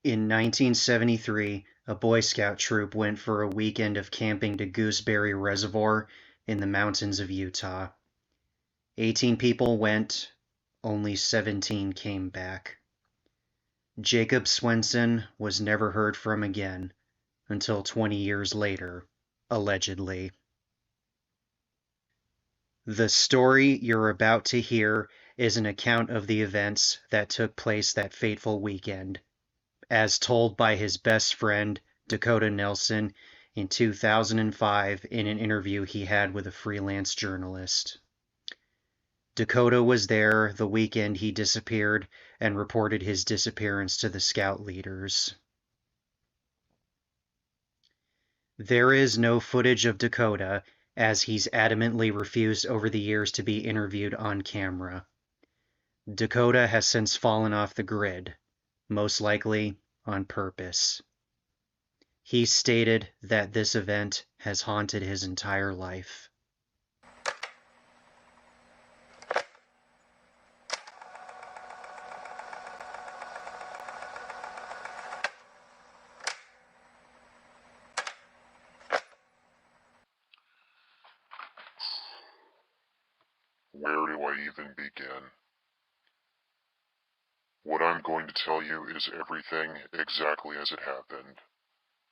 In 1973, a Boy Scout troop went for a weekend of camping to Gooseberry Reservoir in the mountains of Utah. 18 people went, only 17 came back. Jacob Swenson was never heard from again until 20 years later, allegedly. The story you're about to hear is an account of the events that took place that fateful weekend, as told by his best friend, Dakota Nelson, in 2005 in an interview he had with a freelance journalist. Dakota was there the weekend he disappeared and reported his disappearance to the scout leaders. There is no footage of Dakota, as he's adamantly refused over the years to be interviewed on camera. Dakota has since fallen off the grid, most likely on purpose. He stated that this event has haunted his entire life. Where do I even begin? What I'm going to tell you is everything exactly as it happened.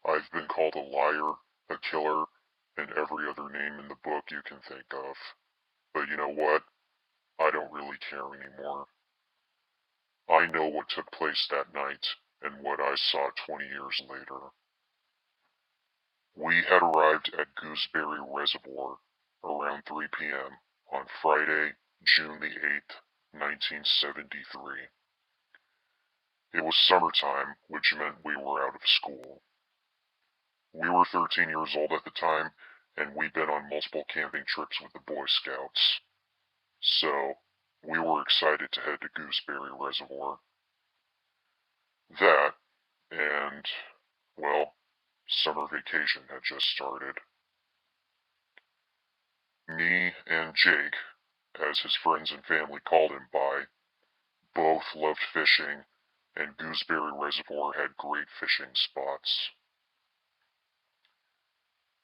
I've been called a liar, a killer, and every other name in the book you can think of. But you know what? I don't really care anymore. I know what took place that night and what I saw 20 years later. We had arrived at Gooseberry Reservoir around 3 p.m. on Friday, June the 8th, 1973. It was summertime, which meant we were out of school. We were 13 years old at the time, and we'd been on multiple camping trips with the Boy Scouts. So, we were excited to head to Gooseberry Reservoir. That, and, well, summer vacation had just started. Me and Jake, as his friends and family called him by, both loved fishing, and Gooseberry Reservoir had great fishing spots.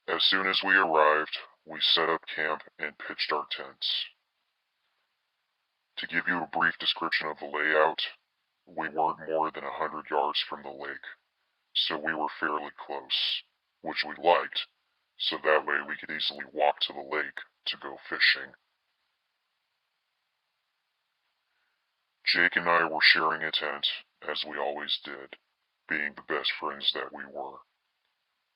As soon as we arrived, we set up camp and pitched our tents. To give you a brief description of the layout, we weren't more than 100 yards from the lake, so we were fairly close, which we liked, so that way we could easily walk to the lake to go fishing. Jake and I were sharing a tent, as we always did, being the best friends that we were.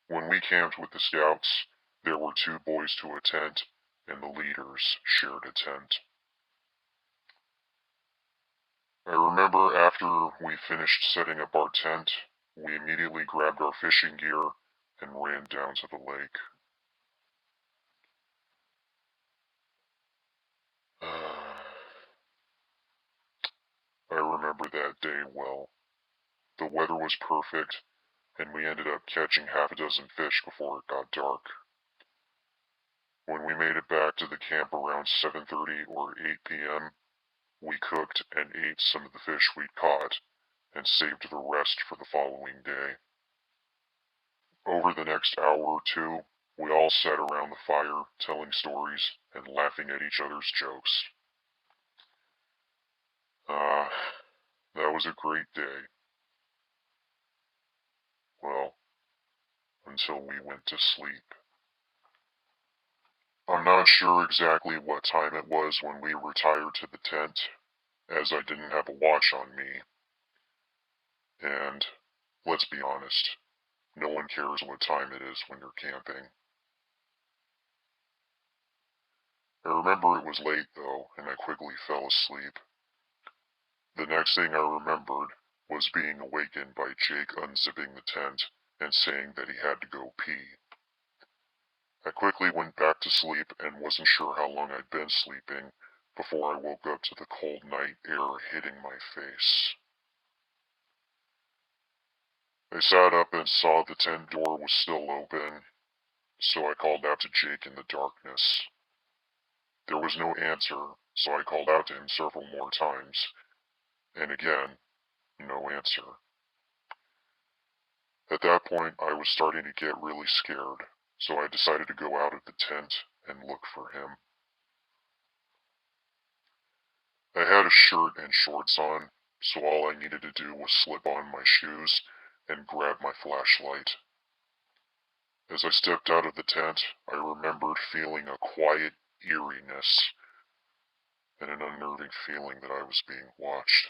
When we camped with the scouts, there were 2 boys to a tent, and the leaders shared a tent. I remember after we finished setting up our tent, we immediately grabbed our fishing gear and ran down to the lake. I remember that day well. The weather was perfect, and we ended up catching half a dozen fish before it got dark. When we made it back to the camp around 7:30 or 8 p.m., we cooked and ate some of the fish we'd caught, and saved the rest for the following day. Over the next hour or 2, we all sat around the fire, telling stories and laughing at each other's jokes. That was a great day. Well, until we went to sleep. I'm not sure exactly what time it was when we retired to the tent, as I didn't have a watch on me. And, let's be honest, no one cares what time it is when you're camping. I remember it was late, though, and I quickly fell asleep. The next thing I remembered was being awakened by Jake unzipping the tent and saying that he had to go pee. I quickly went back to sleep and wasn't sure how long I'd been sleeping before I woke up to the cold night air hitting my face. I sat up and saw the tent door was still open, so I called out to Jake in the darkness. There was no answer, so I called out to him several more times, and again, no answer. At that point, I was starting to get really scared, so I decided to go out of the tent and look for him. I had a shirt and shorts on, so all I needed to do was slip on my shoes and grab my flashlight. As I stepped out of the tent, I remembered feeling a quiet eeriness and an unnerving feeling that I was being watched.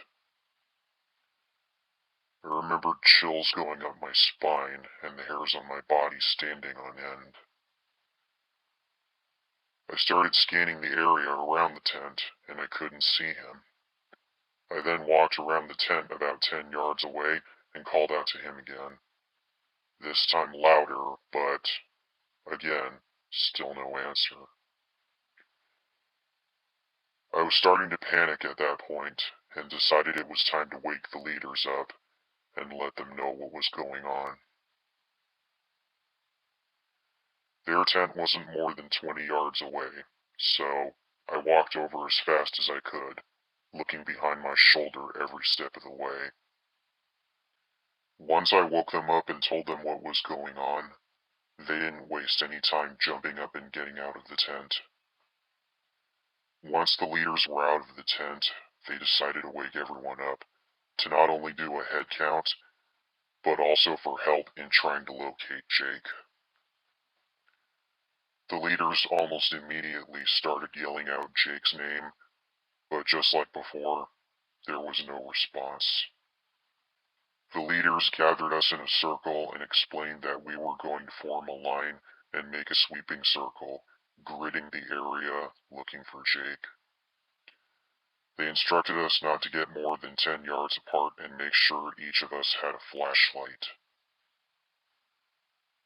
I remembered chills going up my spine and the hairs on my body standing on end. I started scanning the area around the tent, and I couldn't see him. I then walked around the tent about 10 yards away and called out to him again. This time louder, but, again, still no answer. I was starting to panic at that point, and decided it was time to wake the leaders up and let them know what was going on. Their tent wasn't more than 20 yards away, so I walked over as fast as I could, looking behind my shoulder every step of the way. Once I woke them up and told them what was going on, they didn't waste any time jumping up and getting out of the tent. Once the leaders were out of the tent, they decided to wake everyone up, to not only do a head count, but also for help in trying to locate Jake. The leaders almost immediately started yelling out Jake's name, but just like before, there was no response. The leaders gathered us in a circle and explained that we were going to form a line and make a sweeping circle, gridding the area looking for Jake. They instructed us not to get more than 10 yards apart and make sure each of us had a flashlight.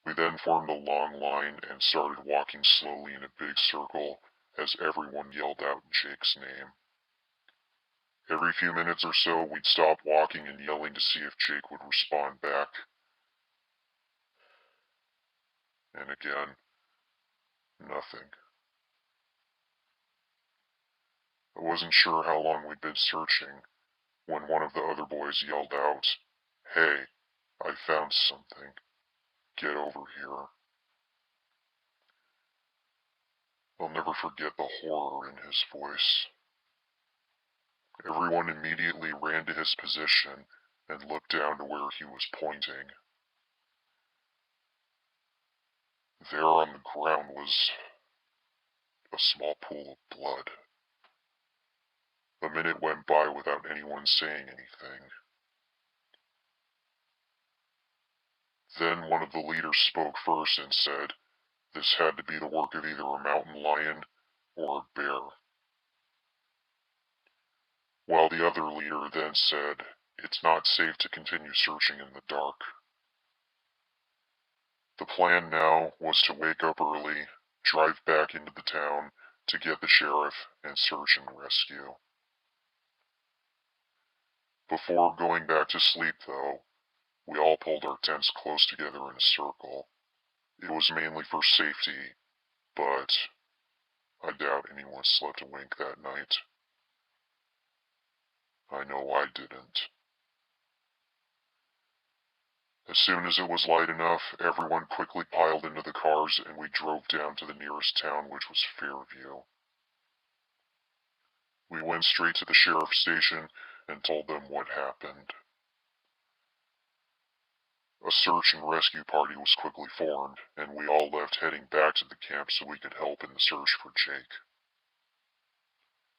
We then formed a long line and started walking slowly in a big circle as everyone yelled out Jake's name. Every few minutes or so, we'd stop walking and yelling to see if Jake would respond back. And again, nothing. I wasn't sure how long we'd been searching when one of the other boys yelled out, "Hey, I found something. Get over here." I'll never forget the horror in his voice. Everyone immediately ran to his position and looked down to where he was pointing. There on the ground was a small pool of blood. A minute went by without anyone saying anything. Then one of the leaders spoke first and said this had to be the work of either a mountain lion or a bear. While the other leader then said, "It's not safe to continue searching in the dark." The plan now was to wake up early, drive back into the town to get the sheriff, and search and rescue. Before going back to sleep, though, we all pulled our tents close together in a circle. It was mainly for safety, but I doubt anyone slept a wink that night. I know I didn't. As soon as it was light enough, everyone quickly piled into the cars and we drove down to the nearest town, which was Fairview. We went straight to the sheriff's station and told them what happened. A search and rescue party was quickly formed, and we all left heading back to the camp so we could help in the search for Jake.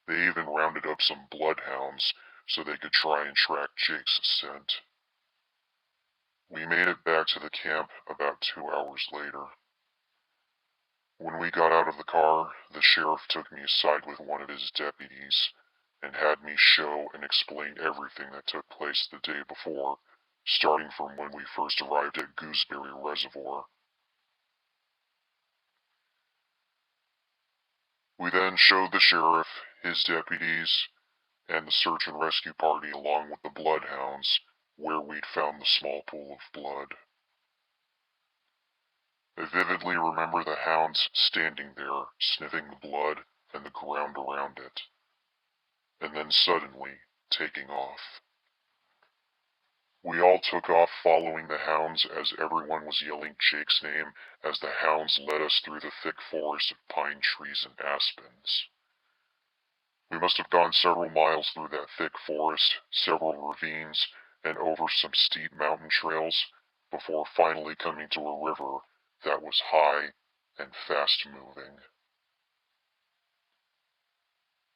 They even rounded up some bloodhounds so they could try and track Jake's scent. We made it back to the camp about 2 hours later. When we got out of the car, the sheriff took me aside with one of his deputies and had me show and explain everything that took place the day before, starting from when we first arrived at Gooseberry Reservoir. We then showed the sheriff, his deputies, and the search and rescue party along with the bloodhounds where we'd found the small pool of blood. I vividly remember the hounds standing there, sniffing the blood and the ground around it, and then suddenly taking off. We all took off following the hounds as everyone was yelling Jake's name as the hounds led us through the thick forest of pine trees and aspens. We must have gone several miles through that thick forest, several ravines, and over some steep mountain trails before finally coming to a river that was high and fast moving.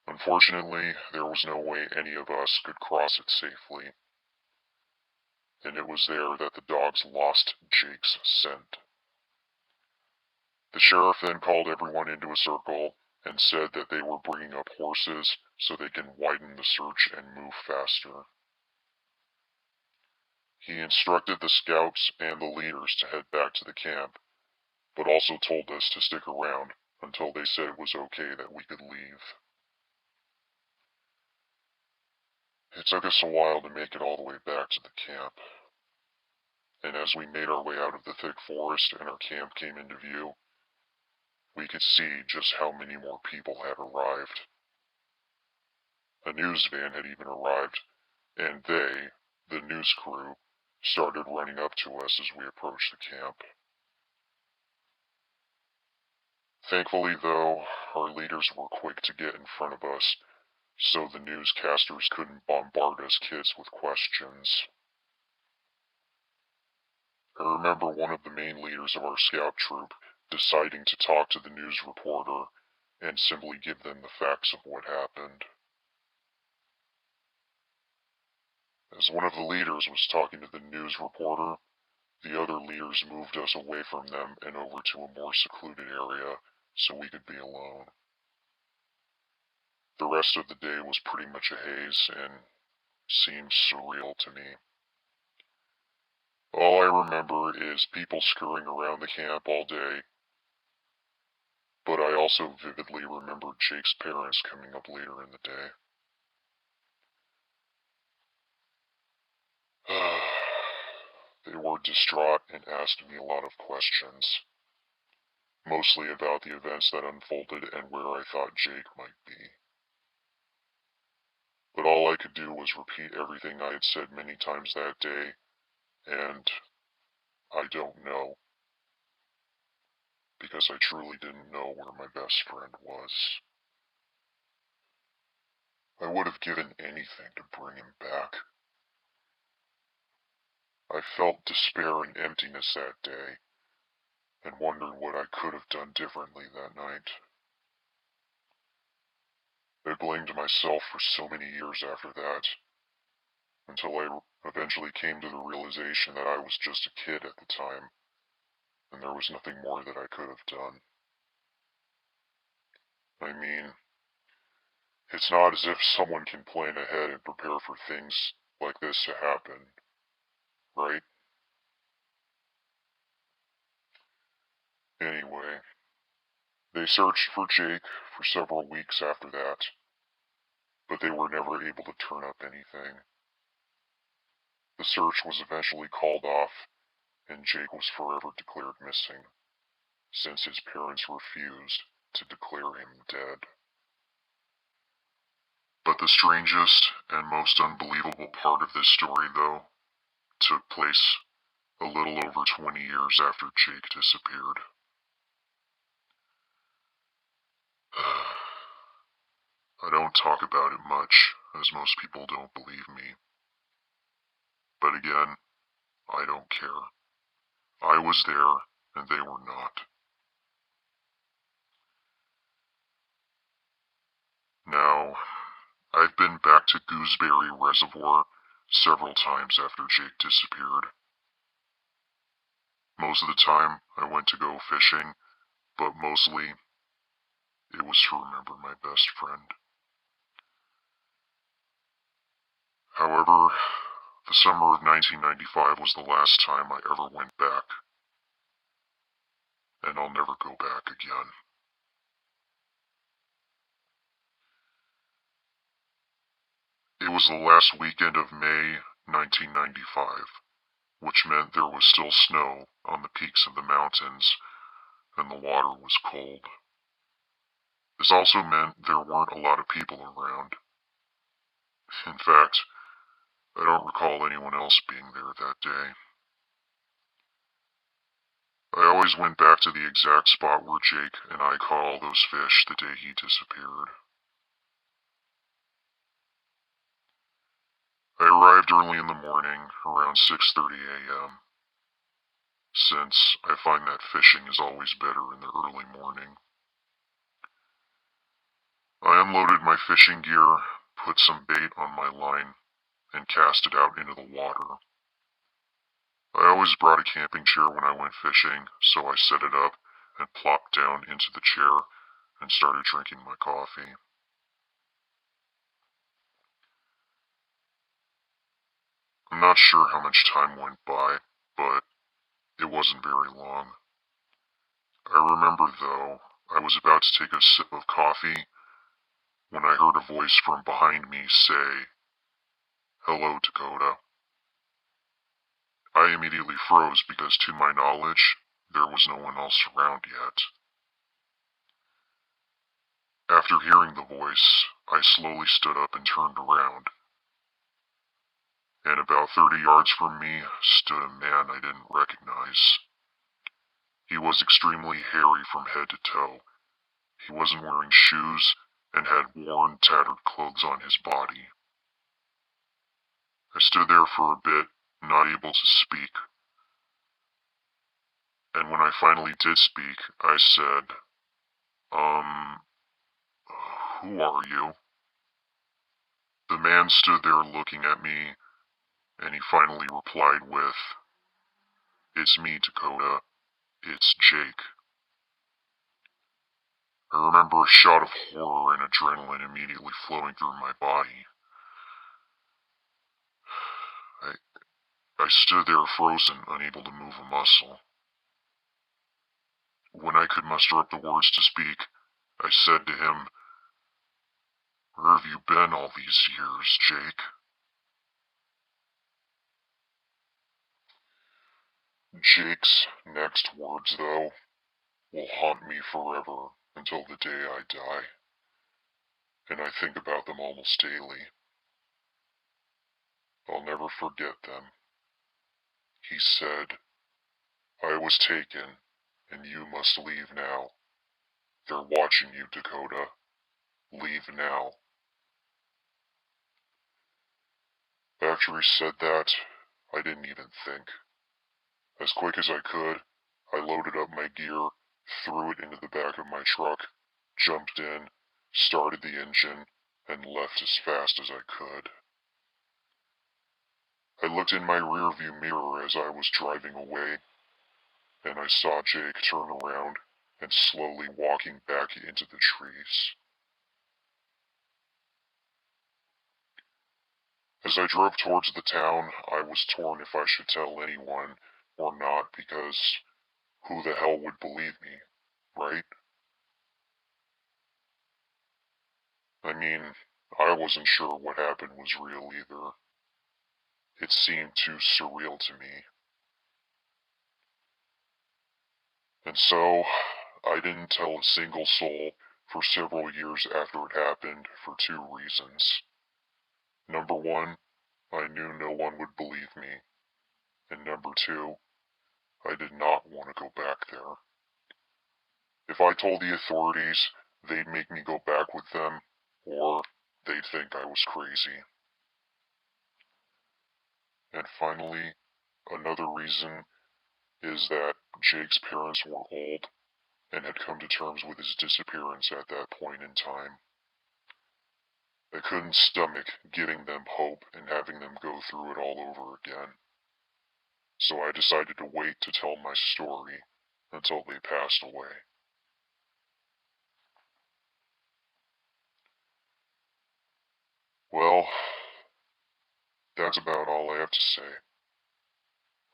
Unfortunately, there was no way any of us could cross it safely, and it was there that the dogs lost Jake's scent. The sheriff then called everyone into a circle and said that they were bringing up horses so they can widen the search and move faster. He instructed the scouts and the leaders to head back to the camp, but also told us to stick around until they said it was okay that we could leave. It took us a while to make it all the way back to the camp, and as we made our way out of the thick forest and our camp came into view, we could see just how many more people had arrived. A news van had even arrived, and they, the news crew, started running up to us as we approached the camp. Thankfully, though, our leaders were quick to get in front of us, so the newscasters couldn't bombard us kids with questions. I remember one of the main leaders of our scout troop deciding to talk to the news reporter and simply give them the facts of what happened. As one of the leaders was talking to the news reporter, the other leaders moved us away from them and over to a more secluded area so we could be alone. The rest of the day was pretty much a haze and seemed surreal to me. All I remember is people scurrying around the camp all day, but I also vividly remember Jake's parents coming up later in the day. They were distraught and asked me a lot of questions, mostly about the events that unfolded and where I thought Jake might be. But all I could do was repeat everything I had said many times that day, and I don't know, because I truly didn't know where my best friend was. I would have given anything to bring him back. I felt despair and emptiness that day, and wondered what I could have done differently that night. I blamed myself for so many years after that, until I eventually came to the realization that I was just a kid at the time, and there was nothing more that I could have done. I mean, it's not as if someone can plan ahead and prepare for things like this to happen, right? Anyway, they searched for Jake for several weeks after that, but they were never able to turn up anything. The search was eventually called off, and Jake was forever declared missing, since his parents refused to declare him dead. But the strangest and most unbelievable part of this story, though, took place a little over 20 years after Jake disappeared. I don't talk about it much, as most people don't believe me. But again, I don't care. I was there, and they were not. Now, I've been back to Gooseberry Reservoir several times after Jake disappeared. Most of the time, I went to go fishing, but mostly, it was to remember my best friend. However, the summer of 1995 was the last time I ever went back, and I'll never go back again. It was the last weekend of May 1995, which meant there was still snow on the peaks of the mountains, and the water was cold. This also meant there weren't a lot of people around. In fact, I don't recall anyone else being there that day. I always went back to the exact spot where Jake and I caught all those fish the day he disappeared. I arrived early in the morning, around 6:30 a.m., since I find that fishing is always better in the early morning. I unloaded my fishing gear, put some bait on my line, and cast it out into the water. I always brought a camping chair when I went fishing, so I set it up and plopped down into the chair and started drinking my coffee. I'm not sure how much time went by, but it wasn't very long. I remember, though, I was about to take a sip of coffee when I heard a voice from behind me say, "Hello, Dakota." I immediately froze because, to my knowledge, there was no one else around yet. After hearing the voice, I slowly stood up and turned around. And about 30 yards from me stood a man I didn't recognize. He was extremely hairy from head to toe. He wasn't wearing shoes and had worn, tattered clothes on his body. I stood there for a bit, not able to speak. And when I finally did speak, I said, who are you?" The man stood there looking at me, and he finally replied with, "It's me, Dakota. It's Jake." I remember a shot of horror and adrenaline immediately flowing through my body. I stood there frozen, unable to move a muscle. When I could muster up the words to speak, I said to him, "Where have you been all these years, Jake?" Jake's next words, though, will haunt me forever until the day I die, and I think about them almost daily. I'll never forget them. He said, "I was taken, and you must leave now. They're watching you, Dakota. Leave now." After he said that, I didn't even think. As quick as I could, I loaded up my gear, threw it into the back of my truck, jumped in, started the engine, and left as fast as I could. I looked in my rearview mirror as I was driving away, and I saw Jake turn around and slowly walking back into the trees. As I drove towards the town, I was torn if I should tell anyone or not, because who the hell would believe me, right? I mean, I wasn't sure what happened was real either. It seemed too surreal to me. And so, I didn't tell a single soul for several years after it happened for two reasons. Number one, I knew no one would believe me. And number two, I did not want to go back there. If I told the authorities, they'd make me go back with them, or they'd think I was crazy. And finally, another reason is that Jake's parents were old and had come to terms with his disappearance at that point in time. I couldn't stomach giving them hope and having them go through it all over again. So I decided to wait to tell my story until they passed away. Well, that's about all I have to say.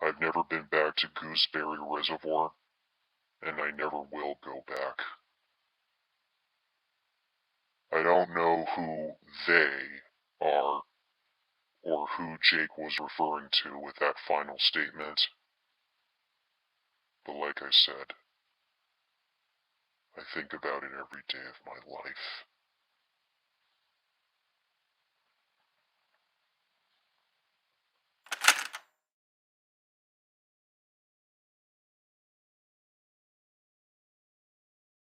I've never been back to Gooseberry Reservoir, and I never will go back. I don't know who they are, or who Jake was referring to with that final statement, but like I said, I think about it every day of my life.